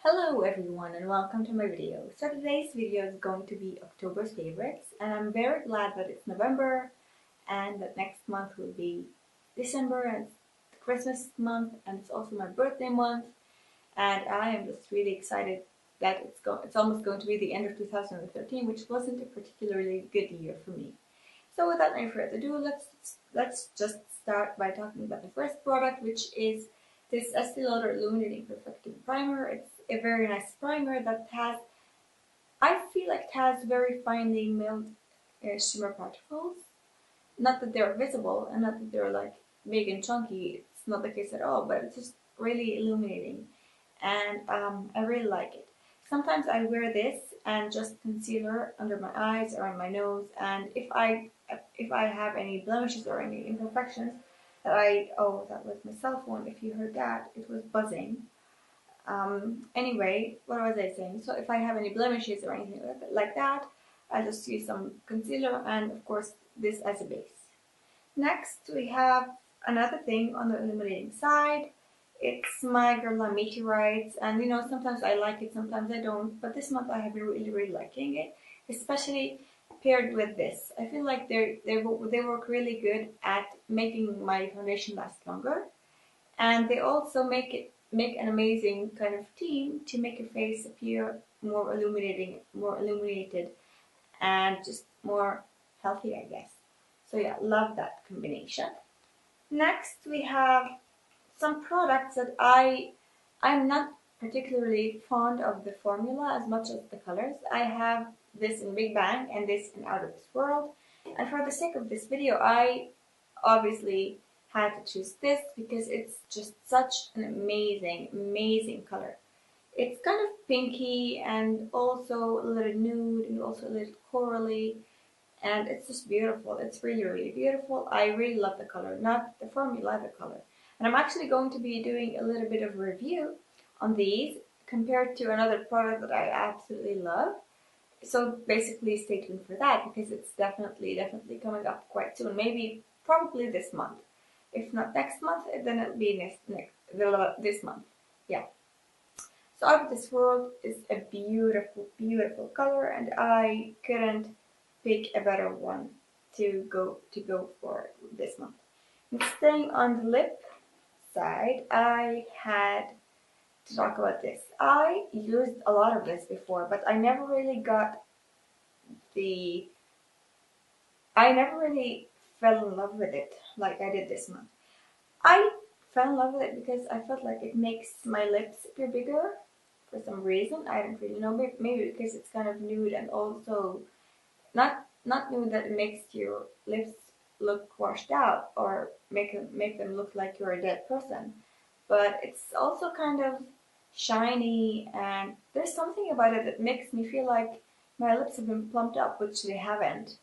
Hello everyone and welcome to my video. So today's video is going to be October's favorites, and I'm very glad that it's November and that next month will be December, and it's the Christmas month, and it's also my birthday month, and I am just really excited that it's almost going to be the end of 2013, which wasn't a particularly good year for me. So without any further ado, let's just start by talking about the first product, which is this Estee Lauder Illuminating Perfecting Primer. It's a very nice primer that I feel like it has very finely milled shimmer particles. Not that they're visible and not that they're like big and chunky. It's not the case at all, but it's just really illuminating, and I really like it. Sometimes I wear this and just concealer under my eyes or on my nose, and if I have any blemishes or any imperfections that was my cell phone. If you heard that, it was buzzing. Anyway, what was I saying? So if I have any blemishes or anything like that, I just use some concealer and of course this as a base. Next, we have another thing on the illuminating side. It's my Guerlain Meteorites, and sometimes I like it, sometimes I don't. But this month I have been really liking it, especially paired with this. I feel like they work really good at making my foundation last longer, and they also make an amazing kind of team to make your face appear more illuminated, and just more healthy, I guess. So yeah, love that combination. Next, we have some products that I'm not particularly fond of the formula as much as the colors. I have this in Big Bang and this in Out of This World. And for the sake of this video, I obviously had to choose this because it's just such an amazing color. It's kind of pinky and also a little nude and also a little corally, and it's just beautiful. It's really beautiful. I really love the color, not the formula, the color. And I'm actually going to be doing a little bit of a review on these compared to another product that I absolutely love. So basically stay tuned for that because it's definitely coming up quite soon. Maybe probably this month. If not next month, then it'll be this month. Yeah. So Out of This World is a beautiful color, and I couldn't pick a better one to go for this month. And staying on the lip side, I had to talk about this. I used a lot of this before, but the I never really fell in love with it like I did this month. I fell in love with it because I felt like it makes my lips appear bigger for some reason. I don't really know. Maybe because it's kind of nude, and also not nude that it makes your lips look washed out or make them look like you're a dead person. But it's also kind of shiny, and there's something about it that makes me feel like my lips have been plumped up, which they haven't.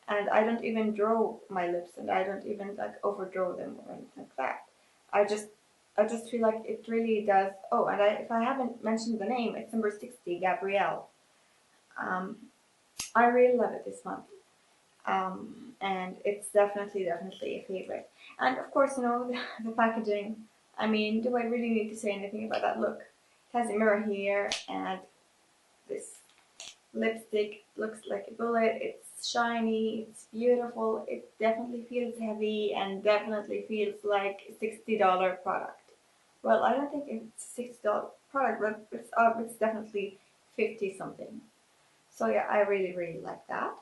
And I don't even draw my lips, and I don't even like overdraw them or anything like that. I just feel like it really does. Oh, and if I haven't mentioned the name, it's number 60, Gabrielle. Um, I really love it this month. And it's definitely a favorite. And of course, the packaging. I mean, do I really need to say anything about that? Look, it has a mirror here, and this lipstick looks like a bullet. It's shiny, it's beautiful. It definitely feels heavy and definitely feels like a $60 product. Well, I don't think it's a $60 product, but it's definitely 50 something. So yeah, I really like that.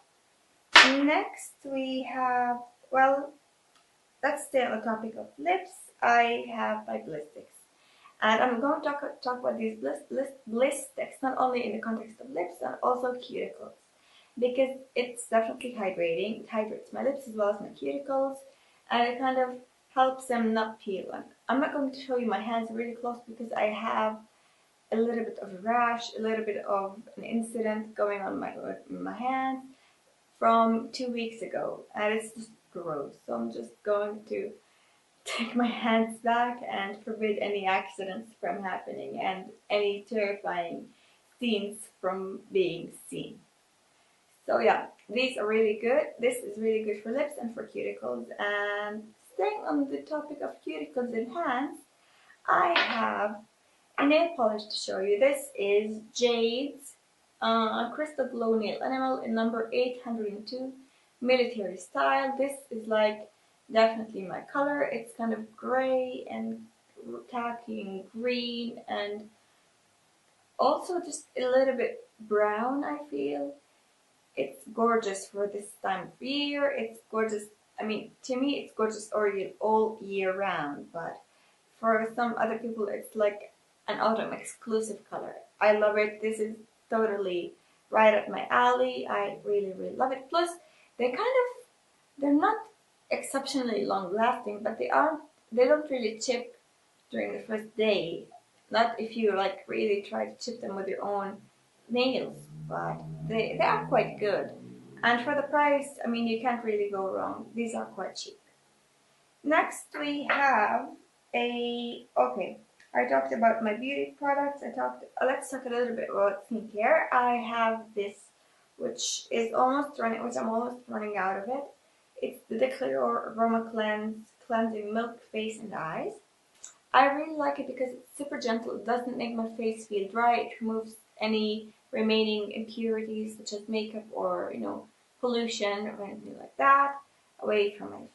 Next we have, well, let's stay on the topic of lips. I have my Blistex. And I'm going to talk about these Blistex not only in the context of lips and also cuticles. Because it's definitely hydrating. It hydrates my lips as well as my cuticles. And it kind of helps them not peel. And I'm not going to show you my hands really close because I have a little bit of a rash, a little bit of an incident going on my hands from 2 weeks ago, and it's just gross. So I'm just going to take my hands back and forbid any accidents from happening and any terrifying scenes from being seen. So yeah, these are really good. This is really good for lips and for cuticles. And staying on the topic of cuticles and hands, I have a nail polish to show you. This is Jade's Crystal Glow Nail Enamel in number 802, military style. This is like definitely my color. It's kind of gray and khaki and green and also just a little bit brown, I feel. It's gorgeous for this time of year. It's gorgeous. I mean, to me, it's gorgeous all year round, but for some other people, it's like an autumn exclusive color. I love it. This is totally right up my alley. I really, really love it. Plus, they're not exceptionally long lasting, but they don't really chip during the first day. Not if you like really try to chip them with your own nails, but they are quite good. And for the price, I mean, you can't really go wrong. These are quite cheap. Next, we have okay. I talked about my beauty products. Let's talk a little bit about skincare. I have this, which I'm almost running out of it. It's the Decleor Aroma Cleansing Milk Face and Eyes. I really like it because it's super gentle. It doesn't make my face feel dry. It removes any remaining impurities such as makeup or pollution or anything like that away from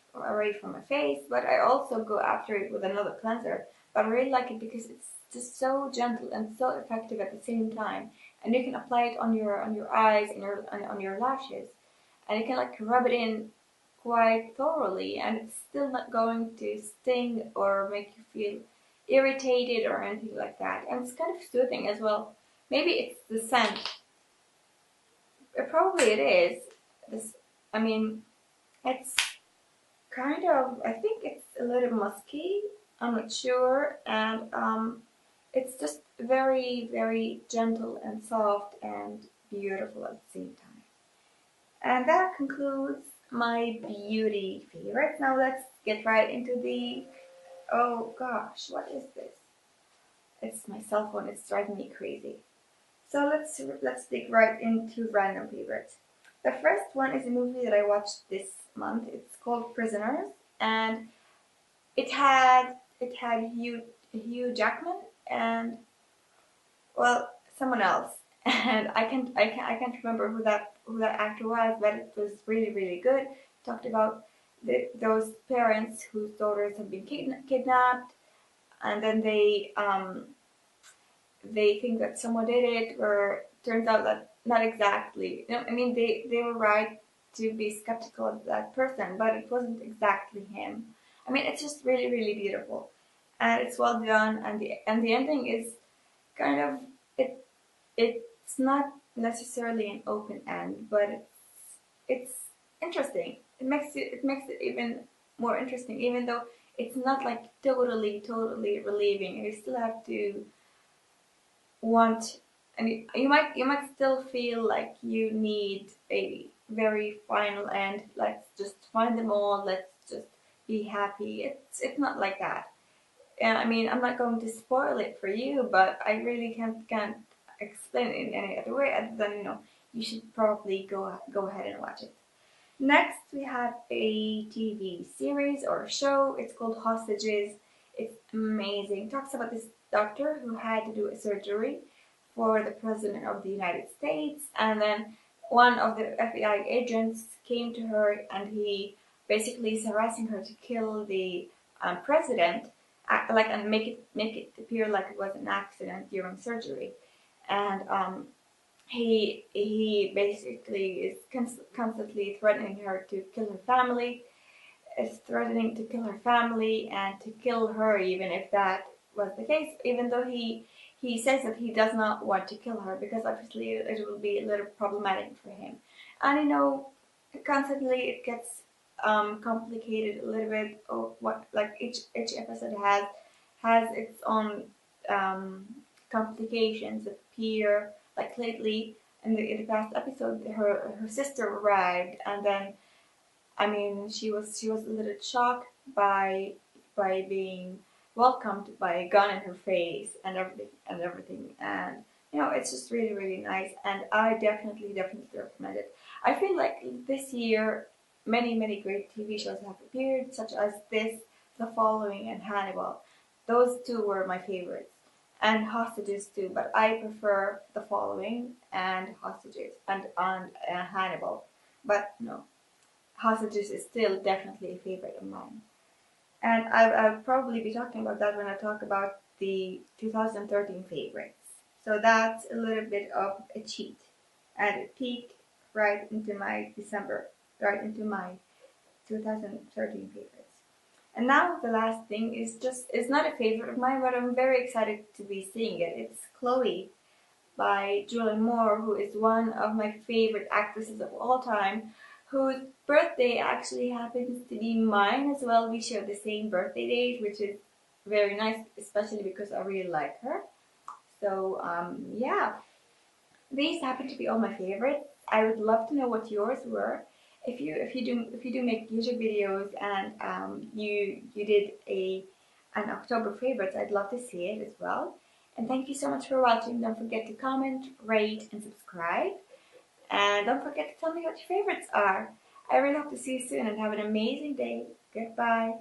my face. But I also go after it with another cleanser. But I really like it because it's just so gentle and so effective at the same time. And you can apply it on your eyes and on your lashes, and you can like rub it in quite thoroughly, and it's still not going to sting or make you feel irritated or anything like that. And it's kind of soothing as well. Maybe it's the scent. Probably it is. This, I mean, it's kind of. I think it's a little musky. I'm not sure, and it's just very, very gentle and soft and beautiful at the same time. And that concludes my beauty favorites. Now let's get right into the. Oh gosh, what is this? It's my cell phone. It's driving me crazy. So let's dig right into random favorites. The first one is a movie that I watched this month. It's called Prisoners, and it had Hugh Jackman and well someone else, and I can't remember who that actor was, but it was really really good. It talked about those parents whose daughters have been kidnapped, and then they think that someone did it, or turns out that not exactly. I mean, they were right to be skeptical of that person, but it wasn't exactly him. I mean, it's just really, really beautiful, and it's well done, and the ending is kind of it. It's not necessarily an open end, but it's interesting. It makes it even more interesting, even though it's not like totally relieving. You still have to want, and you might still feel like you need a very final end. Let's just find them all. Let's just be happy. It's not like that. I mean, I'm not going to spoil it for you, but I really can't explain it in any other way other than you should probably go ahead and watch it. Next, we have a TV series or show. It's called Hostages. It's amazing. It talks about this doctor who had to do a surgery for the President of the United States, and then one of the FBI agents came to her, and he basically is harassing her to kill the president, and make it appear like it was an accident during surgery, and he basically is constantly threatening her to kill her family, is threatening to kill her family and to kill her even if that was the case, even though he says that he does not want to kill her because obviously it will be a little problematic for him. And constantly it gets complicated a little bit. Of what like each episode has its own um, complications that appear. Like lately, in the past episode, her sister arrived, and then I mean she was a little shocked by being welcomed by a gun in her face and it's just really really nice, and I definitely recommend it. I feel like this year many great TV shows have appeared, such as this, The Following, and Hannibal. Those two were my favorites. and Hostages too, but I prefer The Following and Hostages and Hannibal. But no, Hostages is still definitely a favorite of mine. And I'll probably be talking about that when I talk about the 2013 favorites. So that's a little bit of a cheat. And it peaked right into my December, right into my 2013 favorites. And now the last thing is just, it's not a favorite of mine, but I'm very excited to be seeing it. It's Chloe by Julianne Moore, who is one of my favorite actresses of all time, whose birthday actually happens to be mine as well. We share the same birthday date, which is very nice, especially because I really like her. So yeah, these happen to be all my favorites. I would love to know what yours were. If you do make YouTube videos and you did an October favorites, I'd love to see it as well. And thank you so much for watching. Don't forget to comment, rate, and subscribe. And don't forget to tell me what your favorites are. I really hope to see you soon and have an amazing day. Goodbye.